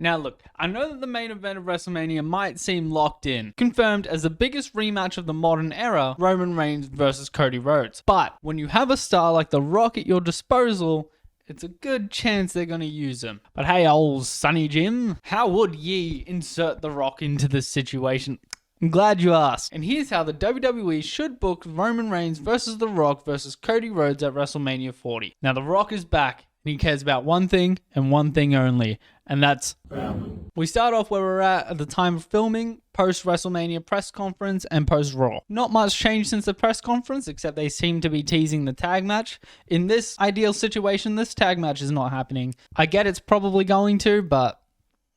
Now look, I know that the main event of WrestleMania might seem locked in, confirmed as the biggest rematch of the modern era, Roman Reigns versus Cody Rhodes. But when you have a star like The Rock at your disposal, it's a good chance they're gonna use him. But hey, old Sonny Jim, how would ye insert The Rock into this situation? I'm glad you asked. And here's how the WWE should book Roman Reigns versus The Rock versus Cody Rhodes at WrestleMania 40. Now, The Rock is back, and he cares about one thing and one thing only, and that's family. We start off where we're at the time of filming, post-WrestleMania press conference, and post-Raw. Not much changed since the press conference, except they seem to be teasing the tag match. In this ideal situation, this tag match is not happening. I get it's probably going to, but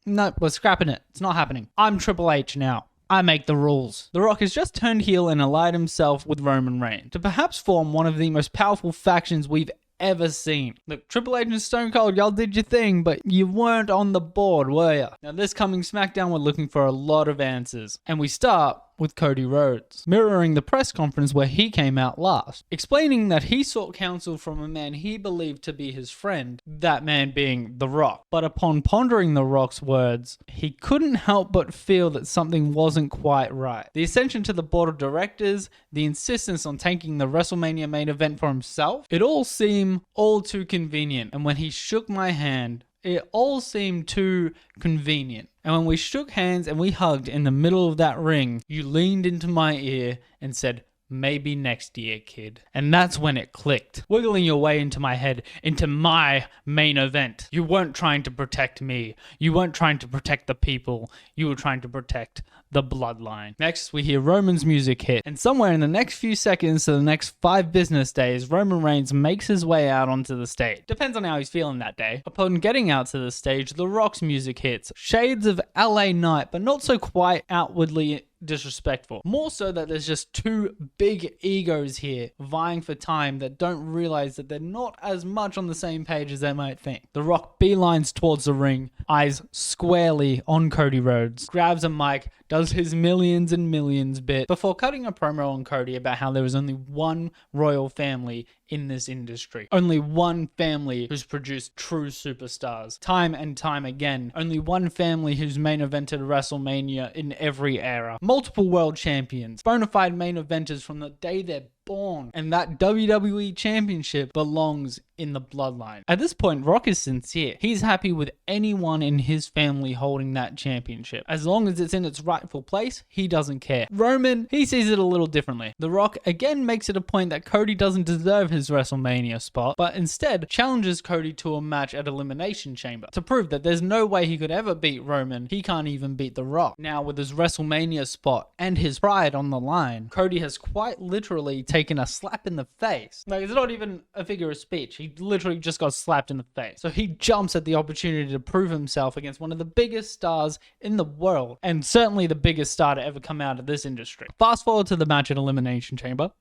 no, we're scrapping it. It's not happening. I'm Triple H now. I make the rules. The Rock has just turned heel and allied himself with Roman Reigns to perhaps form one of the most powerful factions we've ever seen. Look, Triple H and Stone Cold, y'all did your thing, but you weren't on the board, were ya? Now this coming SmackDown, we're looking for a lot of answers. And we start with Cody Rhodes, mirroring the press conference where he came out last, explaining that he sought counsel from a man he believed to be his friend, that man being The Rock. But upon pondering The Rock's words, he couldn't help but feel that something wasn't quite right. The ascension to the board of directors, the insistence on taking the WrestleMania main event for himself, it all seemed all too convenient. And when he shook my hand, it all seemed too convenient. And when we shook hands and we hugged in the middle of that ring, you leaned into my ear and said, "Maybe next year, kid." And that's when it clicked. Wiggling your way into my head, into my main event. You weren't trying to protect me. You weren't trying to protect the people. You were trying to protect the bloodline. Next, we hear Roman's music hit. And somewhere in the next few seconds to the next 5 business days, Roman Reigns makes his way out onto the stage. Depends on how he's feeling that day. Upon getting out to the stage, The Rock's music hits. Shades of LA Knight, but not so quite outwardly disrespectful. More so that there's just two big egos here vying for time that don't realize that they're not as much on the same page as they might think. The Rock beelines towards the ring, eyes squarely on Cody Rhodes, grabs a mic, does his millions and millions bit before cutting a promo on Cody about how there was only one royal family in this industry. Only one family who's produced true superstars. Time and time again. Only one family who's main evented WrestleMania in every era. Multiple world champions. Bona fide main eventers from the day they're born. And that WWE championship belongs in the bloodline. At this point, Rock is sincere. He's happy with anyone in his family holding that championship. As long as it's in its rightful place, he doesn't care. Roman, he sees it a little differently. The Rock again makes it a point that Cody doesn't deserve his WrestleMania spot, but instead challenges Cody to a match at Elimination Chamber to prove that there's no way he could ever beat Roman. He can't even beat The Rock. Now, with his WrestleMania spot and his pride on the line, Cody has quite literally taken a slap in the face. Like, it's not even a figure of speech. He literally just got slapped in the face. So he jumps at the opportunity to prove himself against one of the biggest stars in the world, and certainly the biggest star to ever come out of this industry. Fast forward to the match at Elimination Chamber.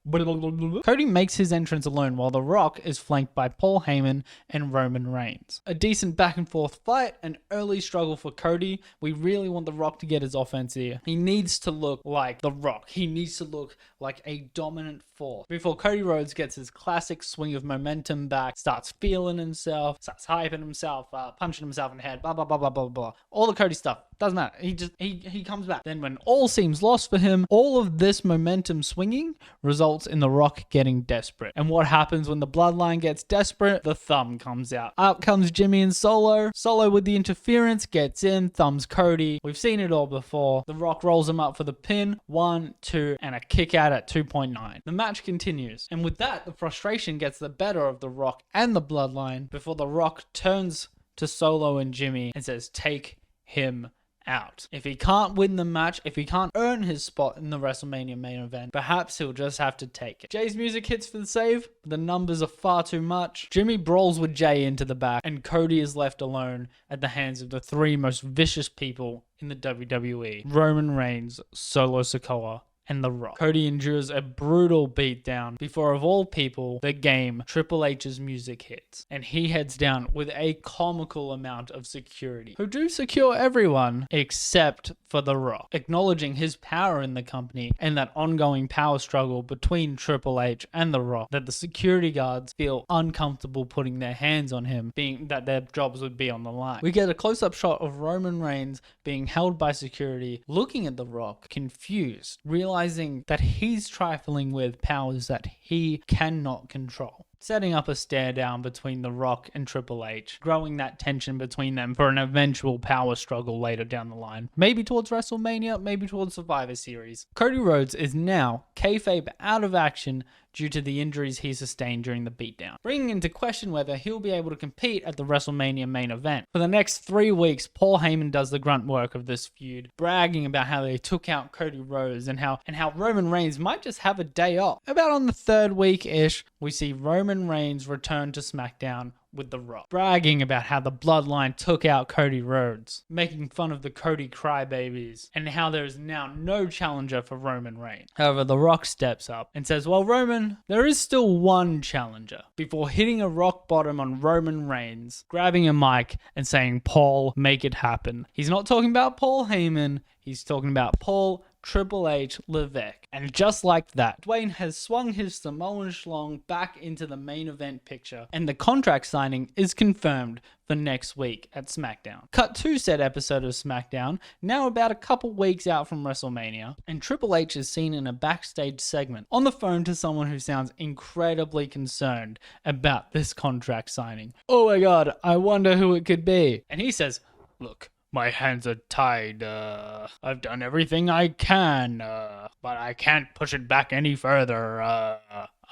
Cody makes his entrance alone while The Rock is flanked by Paul Heyman and Roman Reigns. A decent back and forth fight, an early struggle for Cody. We really want The Rock to get his offense here. He needs to look like The Rock. He needs to look like a dominant force before Cody Rhodes gets his classic swing of momentum back, starts feeling himself, starts hyping himself, punching himself in the head, blah, blah, blah, blah, blah, blah. All the Cody stuff. Doesn't matter. He comes back. Then when all seems lost for him, all of this momentum swinging results in The Rock getting desperate. And what happens when the bloodline gets desperate? The thumb comes out. Out comes Jimmy and Solo. Solo with the interference gets in, thumbs Cody. We've seen it all before. The Rock rolls him up for the pin. 1, 2, and a kick out at 2.9. The match continues. And with that, the frustration gets the better of The Rock and the bloodline before The Rock turns to Solo and Jimmy and says, "Take him out." If he can't win the match, if he can't earn his spot in the WrestleMania main event, perhaps he'll just have to take it. Jay's music hits for the save, but the numbers are far too much. Jimmy brawls with Jay into the back, and Cody is left alone at the hands of the 3 most vicious people in the WWE: Roman Reigns, Solo Sikoa, and The Rock. Cody endures a brutal beatdown before, of all people, the game Triple H's music hits, and he heads down with a comical amount of security, who do secure everyone except for The Rock, acknowledging his power in the company and that ongoing power struggle between Triple H and The Rock, that the security guards feel uncomfortable putting their hands on him, being that their jobs would be on the line. We get a close-up shot of Roman Reigns being held by security, looking at The Rock, confused, realizing that he's trifling with powers that he cannot control, setting up a stare down between The Rock and Triple H, growing that tension between them for an eventual power struggle later down the line. Maybe towards WrestleMania, maybe towards Survivor Series. Cody Rhodes is now kayfabe out of action due to the injuries he sustained during the beatdown, bringing into question whether he'll be able to compete at the WrestleMania main event. For the next 3 weeks, Paul Heyman does the grunt work of this feud, bragging about how they took out Cody Rhodes and how Roman Reigns might just have a day off. About on the 3rd week-ish, we see Roman Reigns return to SmackDown with The Rock, bragging about how the bloodline took out Cody Rhodes, making fun of the Cody crybabies, and how there is now no challenger for Roman Reigns. However, The Rock steps up and says, well, Roman, there is still one challenger, before hitting a rock bottom on Roman Reigns, grabbing a mic and saying, Paul, make it happen. He's not talking about Paul Heyman, he's talking about Paul Triple H Levesque. And just like that, Dwayne has swung his Samoan schlong back into the main event picture, and the contract signing is confirmed for next week at SmackDown. Cut to said episode of SmackDown, now about a couple weeks out from WrestleMania, and Triple H is seen in a backstage segment on the phone to someone who sounds incredibly concerned about this contract signing. Oh my god, I wonder who it could be. And he says, look, my hands are tied. I've done everything I can, but I can't push it back any further.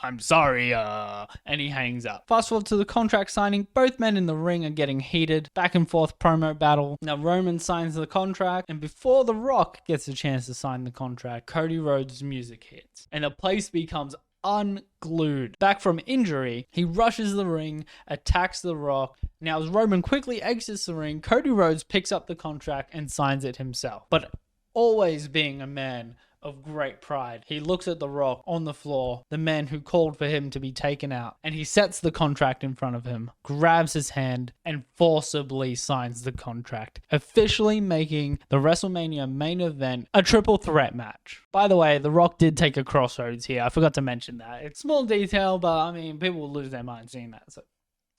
I'm sorry, and he hangs up. Fast forward to the contract signing. Both men in the ring are getting heated. Back and forth promo battle. Now Roman signs the contract, and before The Rock gets a chance to sign the contract, Cody Rhodes' music hits, and the place becomes unglued. Back from injury, he rushes the ring, attacks The Rock. Now as Roman quickly exits the ring, Cody Rhodes picks up the contract and signs it himself. But always being a man of great pride, he looks at The Rock on the floor, the man who called for him to be taken out, and he sets the contract in front of him, grabs his hand, and forcibly signs the contract, officially making the WrestleMania main event a triple threat match. By the way, The Rock did take a crossroads here. I forgot to mention that. It's small detail, but I mean, people will lose their mind seeing that, so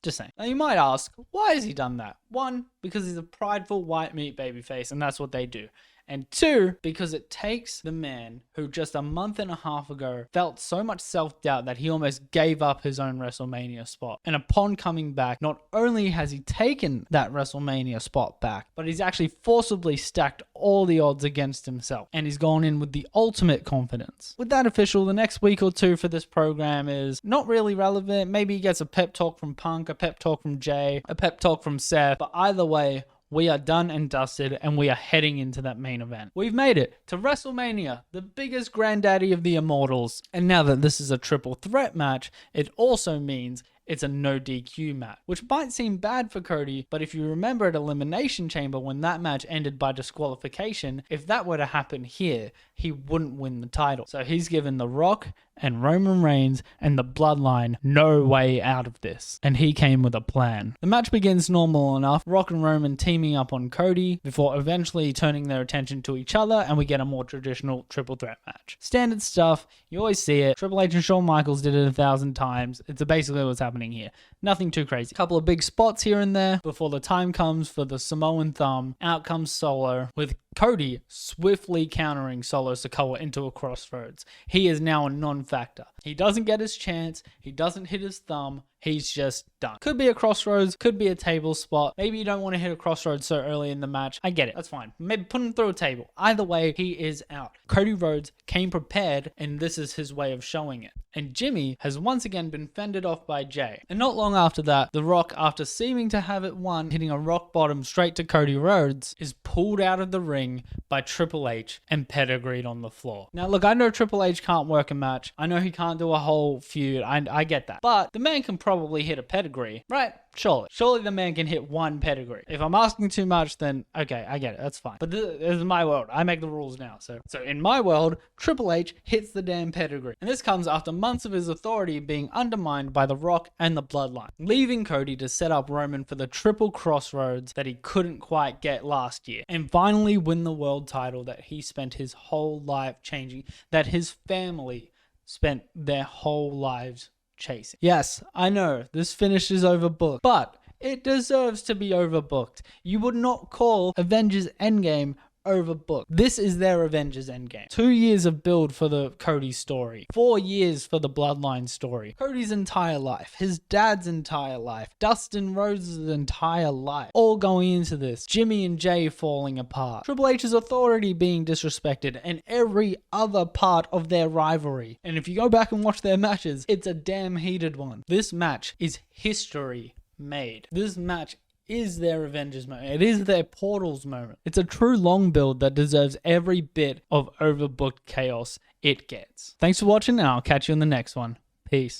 just saying. Now you might ask, why has he done that? 1, because he's a prideful white meat babyface, and that's what they do. And 2, because it takes the man who just a month and a half ago felt so much self-doubt that he almost gave up his own WrestleMania spot. And upon coming back, not only has he taken that WrestleMania spot back, but he's actually forcibly stacked all the odds against himself. And he's gone in with the ultimate confidence. With that official, the next week or two for this program is not really relevant. Maybe he gets a pep talk from Punk, a pep talk from Jay, a pep talk from Seth. But either way, we are done and dusted, and we are heading into that main event. We've made it to WrestleMania, the biggest granddaddy of the immortals. And now that this is a triple threat match, it also means it's a no DQ match, which might seem bad for Cody, but if you remember at Elimination Chamber when that match ended by disqualification, if that were to happen here, he wouldn't win the title. So he's given The Rock and Roman Reigns and the Bloodline no way out of this, and he came with a plan. The match begins normal enough, Rock and Roman teaming up on Cody before eventually turning their attention to each other, and we get a more traditional triple threat match. Standard stuff, you always see it. Triple H and Shawn Michaels did it 1,000 times. It's basically what's happening here. Nothing too crazy. Couple of big spots here and there before the time comes for the Samoan thumb. Out comes Solo, with Cody swiftly countering Solo Sikoa into a crossroads. He is now a non-factor. He doesn't get his chance. He doesn't hit his thumb. He's just done. Could be a crossroads, could be a table spot. Maybe you don't want to hit a crossroads so early in the match. I get it, that's fine. Maybe put him through a table. Either way, he is out. Cody Rhodes came prepared, and this is his way of showing it. And Jimmy has once again been fended off by Jay. And not long after that, The Rock, after seeming to have it won, hitting a rock bottom straight to Cody Rhodes, is pulled out of the ring by Triple H and pedigreed on the floor. Now look, I know Triple H can't work a match. I know he can't do a whole feud. I get that. But the man can probably hit a pedigree, right? Surely the man can hit one pedigree. If I'm asking too much, then okay, I get it. That's fine. But this is my world. I make the rules now. So in my world, Triple H hits the damn pedigree. And this comes after months of his authority being undermined by The Rock and the Bloodline, leaving Cody to set up Roman for the triple crossroads that he couldn't quite get last year, and finally win the world title that he spent his whole life changing, that his family spent their whole lives chasing. Yes, I know, this finish is overbooked, but it deserves to be overbooked. You would not call Avengers Endgame overbooked. This is their Avengers Endgame. 2 years of build for the Cody story. 4 years for the Bloodline story. Cody's entire life. His dad's entire life. Dustin Rhodes' entire life. All going into this. Jimmy and Jay falling apart. Triple H's authority being disrespected. And every other part of their rivalry. And if you go back and watch their matches, it's a damn heated one. This match is history made. This match is their Avengers moment. It is their Portals moment. It's a true long build that deserves every bit of overbooked chaos it gets. Thanks for watching, and I'll catch you in the next one. Peace.